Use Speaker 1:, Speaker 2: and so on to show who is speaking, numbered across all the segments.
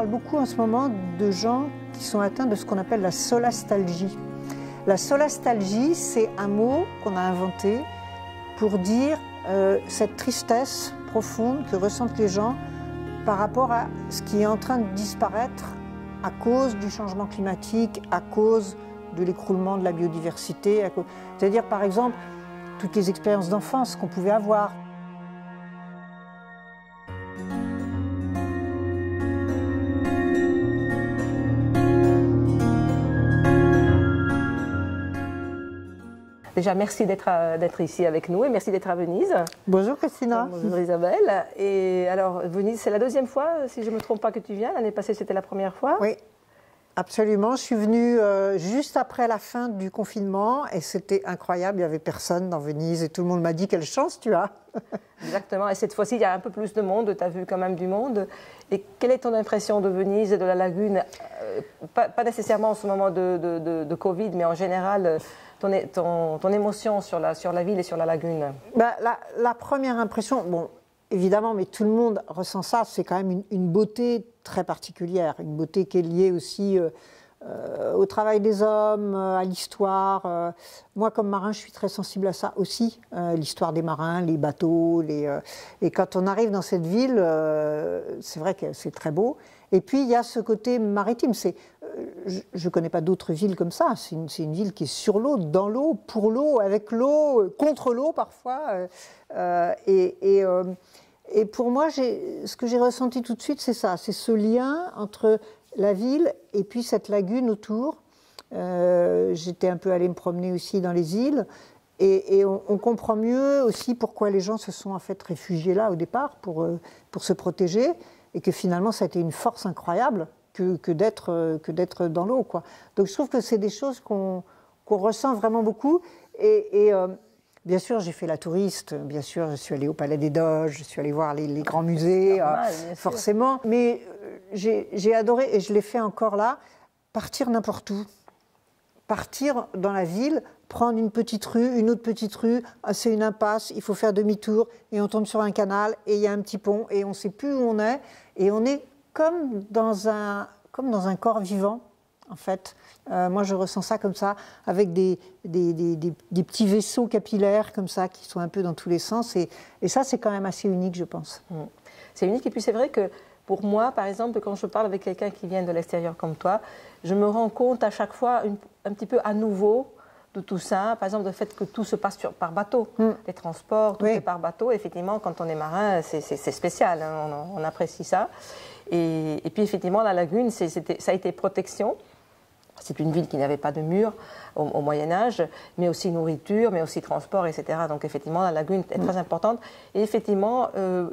Speaker 1: parle beaucoup en ce moment de gens qui sont atteints de ce qu'on appelle la solastalgie. La solastalgie, c'est un mot qu'on a inventé pour dire cette tristesse profonde que ressentent les gens par rapport à ce qui est en train de disparaître à cause du changement climatique, à cause de l'écroulement de la biodiversité. C'est-à-dire, par exemple, toutes les expériences d'enfance qu'on pouvait avoir.
Speaker 2: Déjà, merci d'être ici avec nous et merci d'être à Venise.
Speaker 1: Bonjour Christina.
Speaker 2: Bonjour Isabelle. Et alors, Venise, c'est la deuxième fois, si je ne me trompe pas, que tu viens. L'année passée, c'était la première fois.
Speaker 1: Oui, absolument. Je suis venue juste après la fin du confinement et c'était incroyable. Il n'y avait personne dans Venise et tout le monde m'a dit quelle chance tu as.
Speaker 2: Exactement. Et cette fois-ci, il y a un peu plus de monde. Tu as vu quand même du monde. Et quelle est ton impression de Venise et de la lagune? Pas nécessairement en ce moment de Covid, mais en général, ton émotion sur la ville et sur la lagune.
Speaker 1: La première impression, bon, évidemment, mais tout le monde ressent ça, c'est quand même une beauté très particulière, une beauté qui est liée aussi au travail des hommes, à l'histoire. Moi, comme marin, je suis très sensible à ça aussi, l'histoire des marins, les bateaux. Et quand on arrive dans cette ville, c'est vrai que c'est très beau. Et puis, il y a ce côté maritime. Je ne connais pas d'autres villes comme ça. C'est une ville qui est sur l'eau, dans l'eau, pour l'eau, avec l'eau, contre l'eau parfois. Et pour moi, ce que j'ai ressenti tout de suite, c'est ça. C'est ce lien entre la ville et puis cette lagune autour. J'étais un peu allée me promener aussi dans les îles. Et on comprend mieux aussi pourquoi les gens se sont en fait réfugiés là au départ, pour se protéger. Et que finalement, ça a été une force incroyable que d'être dans l'eau, quoi. Donc je trouve que c'est des choses qu'on ressent vraiment beaucoup. Et bien sûr, j'ai fait la touriste, bien sûr, je suis allée au Palais des Doges, je suis allée voir les grands musées, forcément. Mais j'ai adoré, et je l'ai fait encore là, partir n'importe où. Partir dans la ville, prendre une petite rue, une autre petite rue, c'est une impasse, il faut faire demi-tour, et on tombe sur un canal, et il y a un petit pont, et on ne sait plus où on est, et on est comme dans un corps vivant, en fait. Moi, je ressens ça comme ça, avec des petits vaisseaux capillaires comme ça, qui sont un peu dans tous les sens, et ça, c'est quand même assez unique, je pense.
Speaker 2: C'est unique, et puis c'est vrai que pour moi, par exemple, quand je parle avec quelqu'un qui vient de l'extérieur comme toi, je me rends compte à chaque fois un petit peu à nouveau de tout ça. Par exemple, le fait que tout se passe par bateau. Les transports, tout est par bateau. Effectivement, quand on est marin, c'est spécial, hein, on apprécie ça. Et puis, effectivement, la lagune, ça a été protection. C'est une ville qui n'avait pas de murs au Moyen-Âge, mais aussi nourriture, mais aussi transport, etc. Donc, effectivement, la lagune est très importante. Et effectivement,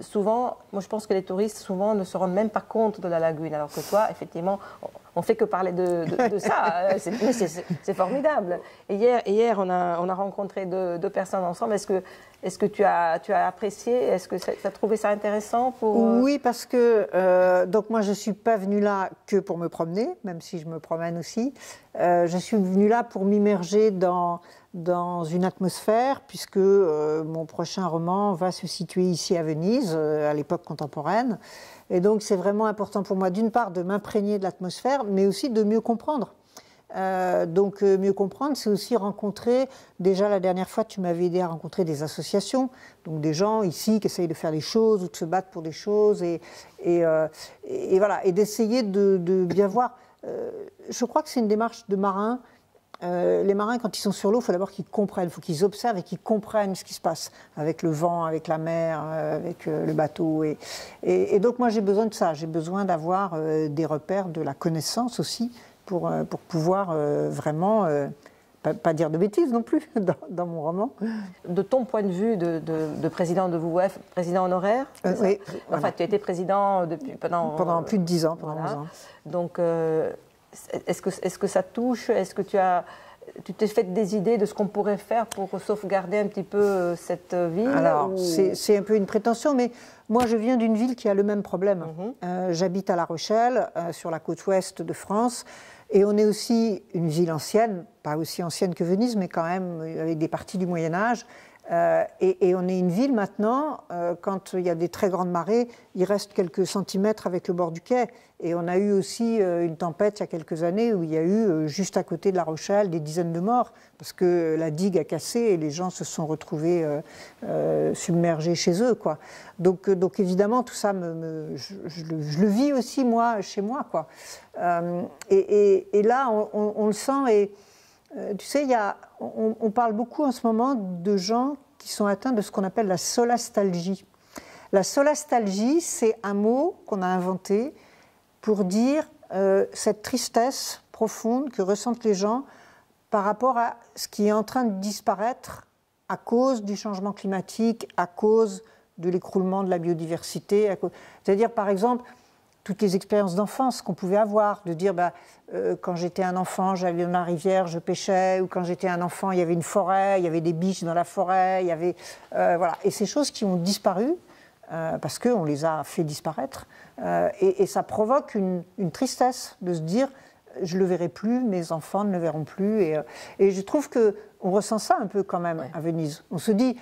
Speaker 2: souvent, moi, je pense que les touristes, souvent, ne se rendent même pas compte de la lagune. Alors que toi, effectivement, on ne fait que parler de ça. C'est formidable. Et hier on a rencontré deux personnes ensemble. Est-ce que tu as apprécié? Est-ce que tu as trouvé ça intéressant
Speaker 1: Oui, parce que donc moi, je ne suis pas venue là que pour me promener, même si je me promène aussi. Je suis venue là pour m'immerger dans une atmosphère, puisque mon prochain roman va se situer ici à Venise, à l'époque contemporaine. Et donc, c'est vraiment important pour moi, d'une part, de m'imprégner de l'atmosphère, mais aussi de mieux comprendre. Mieux comprendre, c'est aussi rencontrer, déjà la dernière fois, tu m'avais aidé à rencontrer des associations, donc des gens ici qui essayent de faire des choses ou de se battre pour des choses, et voilà, et d'essayer de bien voir. Je crois que c'est une démarche de marin. Les marins, quand ils sont sur l'eau, il faut d'abord qu'ils comprennent, il faut qu'ils observent et qu'ils comprennent ce qui se passe avec le vent, avec la mer, avec le bateau. Et donc moi j'ai besoin de ça, j'ai besoin d'avoir des repères, de la connaissance aussi, pour pouvoir vraiment, pas dire de bêtises non plus dans mon roman.
Speaker 2: De ton point de vue de président de WWF, président honoraire,
Speaker 1: oui,
Speaker 2: enfin voilà. Tu as été président
Speaker 1: pendant plus de 10 ans, pendant
Speaker 2: voilà.
Speaker 1: 11 ans.
Speaker 2: Donc est-ce que ça touche? Est-ce que tu t'es fait des idées de ce qu'on pourrait faire pour sauvegarder un petit peu cette ville?
Speaker 1: Alors, c'est un peu une prétention, mais moi, je viens d'une ville qui a le même problème. J'habite à La Rochelle, sur la côte ouest de France, et on est aussi une ville ancienne, pas aussi ancienne que Venise, mais quand même avec des parties du Moyen-Âge. Et on est une ville maintenant, quand il y a des très grandes marées, il reste quelques centimètres avec le bord du quai. Et on a eu aussi une tempête il y a quelques années où il y a eu, juste à côté de La Rochelle, des dizaines de morts, parce que la digue a cassé et les gens se sont retrouvés submergés chez eux, quoi. Donc évidemment, tout ça, je le vis aussi, moi, chez moi, quoi. Et là, on le sent. Et tu sais, on parle beaucoup en ce moment de gens qui sont atteints de ce qu'on appelle la solastalgie. La solastalgie, c'est un mot qu'on a inventé pour dire cette tristesse profonde que ressentent les gens par rapport à ce qui est en train de disparaître à cause du changement climatique, à cause de l'écroulement de la biodiversité. C'est-à-dire, par exemple, toutes les expériences d'enfance qu'on pouvait avoir, de dire quand j'étais un enfant, j'allais dans la rivière, je pêchais, ou quand j'étais un enfant, il y avait une forêt, il y avait des biches dans la forêt, il y avait voilà. Et ces choses qui ont disparu parce qu'on les a fait disparaître, et ça provoque une tristesse de se dire je ne le verrai plus, mes enfants ne le verront plus, et je trouve que on ressent ça un peu quand même à Venise. On se dit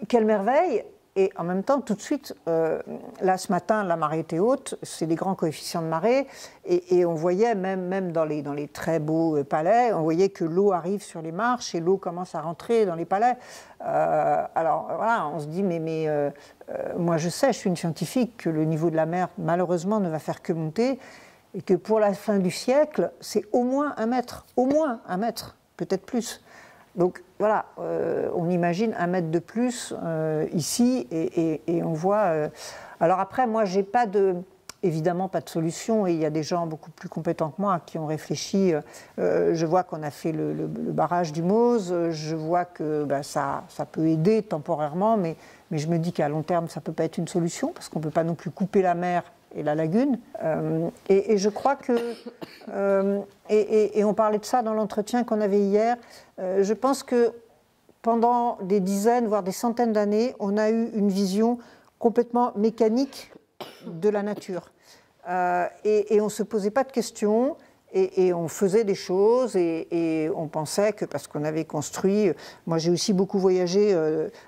Speaker 1: quelle merveille. Et en même temps, tout de suite, là ce matin, la marée était haute, c'est des grands coefficients de marée, et on voyait même dans les très beaux palais, on voyait que l'eau arrive sur les marches et l'eau commence à rentrer dans les palais. Alors voilà, on se dit, mais moi je sais, je suis une scientifique, que le niveau de la mer, malheureusement, ne va faire que monter, et que pour la fin du siècle, c'est au moins 1 mètre, peut-être plus. Donc voilà, on imagine 1 mètre de plus ici, et on voit... Alors après, moi, j'ai évidemment pas de solution, et il y a des gens beaucoup plus compétents que moi qui ont réfléchi. Je vois qu'on a fait le barrage du Mose, je vois que ça peut aider temporairement, mais je me dis qu'à long terme, ça ne peut pas être une solution, parce qu'on ne peut pas non plus couper la mer et la lagune. Et je crois que... et on parlait de ça dans l'entretien qu'on avait hier. Je pense que pendant des dizaines, voire des centaines d'années, on a eu une vision complètement mécanique de la nature. Et on ne se posait pas de questions, et on faisait des choses, et on pensait que parce qu'on avait construit... Moi, j'ai aussi beaucoup voyagé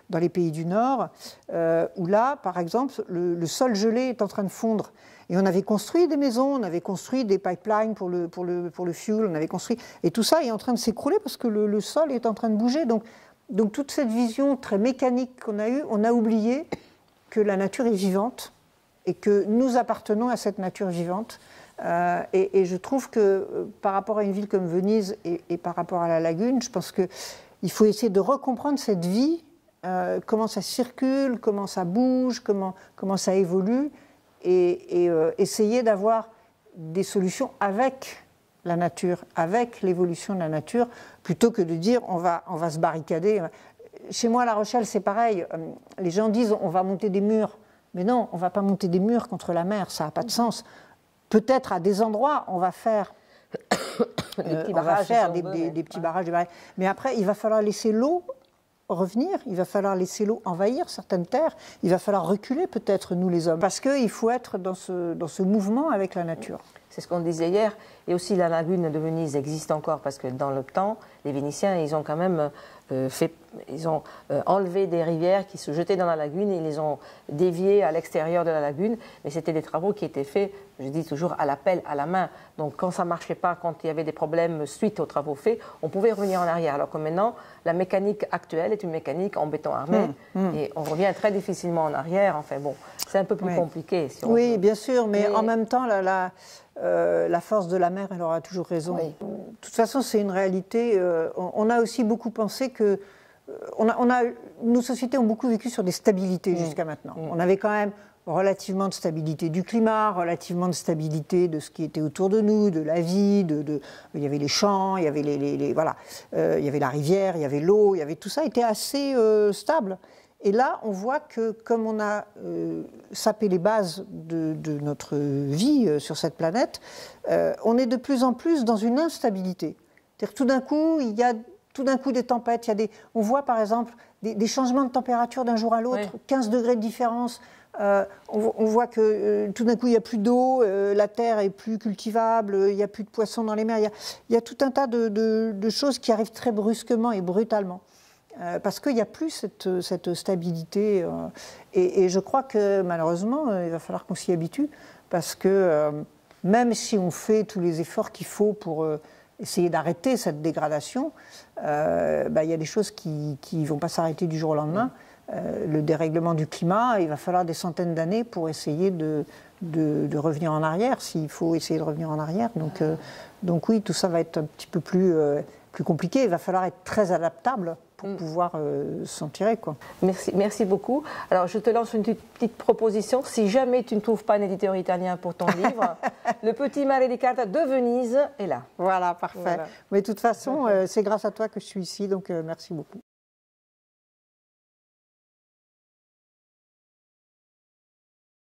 Speaker 1: dans les pays du Nord, où là, par exemple, le sol gelé est en train de fondre. Et on avait construit des maisons, on avait construit des pipelines pour le fuel, on avait construit... Et tout ça est en train de s'écrouler parce que le sol est en train de bouger. Donc toute cette vision très mécanique qu'on a eue, on a oublié que la nature est vivante et que nous appartenons à cette nature vivante. Et je trouve que par rapport à une ville comme Venise et par rapport à la lagune, je pense qu'il faut essayer de recomprendre cette vie, comment ça circule, comment ça bouge, comment ça évolue, et essayer d'avoir des solutions avec la nature, avec l'évolution de la nature, plutôt que de dire on va se barricader. Chez moi à La Rochelle, c'est pareil. Les gens disent on va monter des murs. Mais non, on ne va pas monter des murs contre la mer, ça n'a pas de sens. Peut-être à des endroits, on va faire des petits barrages. Mais après, il va falloir laisser l'eau revenir, il va falloir laisser l'eau envahir certaines terres, il va falloir reculer peut-être, nous les hommes, parce qu'il faut être dans ce mouvement avec la nature.
Speaker 2: C'est ce qu'on disait hier. Et aussi, la lagune de Venise existe encore, parce que dans le temps, les Vénitiens, ils ont quand même enlevé des rivières qui se jetaient dans la lagune, et ils les ont déviées à l'extérieur de la lagune. Mais c'était des travaux qui étaient faits, je dis toujours, à la pelle, à la main. Donc quand ça ne marchait pas, quand il y avait des problèmes suite aux travaux faits, on pouvait revenir en arrière. Alors que maintenant, la mécanique actuelle est une mécanique en béton armé, et on revient très difficilement en arrière. Enfin bon, c'est un peu plus compliqué. Si on veut.
Speaker 1: Bien sûr, mais en même temps, la force de la mer, elle aura toujours raison.
Speaker 2: Oui.
Speaker 1: De toute façon, c'est une réalité. On a aussi beaucoup pensé que... nos sociétés ont beaucoup vécu sur des stabilités jusqu'à maintenant. On avait quand même relativement de stabilité du climat, relativement de stabilité de ce qui était autour de nous, de la vie, il y avait les champs, il y avait il y avait la rivière, il y avait l'eau, tout ça était assez stable. Et là, on voit que comme on a sapé les bases de notre vie sur cette planète, on est de plus en plus dans une instabilité. C'est-à-dire que tout d'un coup, il y a des tempêtes. On voit par exemple des changements de température d'un jour à l'autre, 15 degrés de différence. On voit que tout d'un coup, il n'y a plus d'eau, la terre est plus cultivable, il n'y a plus de poissons dans les mers. Il y a tout un tas de choses qui arrivent très brusquement et brutalement. parce qu'il n'y a plus cette stabilité. Et je crois que malheureusement, il va falloir qu'on s'y habitue, parce que même si on fait tous les efforts qu'il faut pour essayer d'arrêter cette dégradation, il y a des choses qui ne vont pas s'arrêter du jour au lendemain. Le dérèglement du climat, il va falloir des centaines d'années pour essayer de revenir en arrière, s'il faut essayer de revenir en arrière. Donc oui, tout ça va être un petit peu plus compliqué. Il va falloir être très adaptable pour pouvoir s'en tirer, quoi.
Speaker 2: Merci beaucoup. Alors, je te lance une petite proposition. Si jamais tu ne trouves pas un éditeur italien pour ton livre, Le Petit Mare di Carta de Venise est là.
Speaker 1: Voilà, parfait. Voilà. Mais de toute façon, c'est grâce à toi que je suis ici, donc merci beaucoup.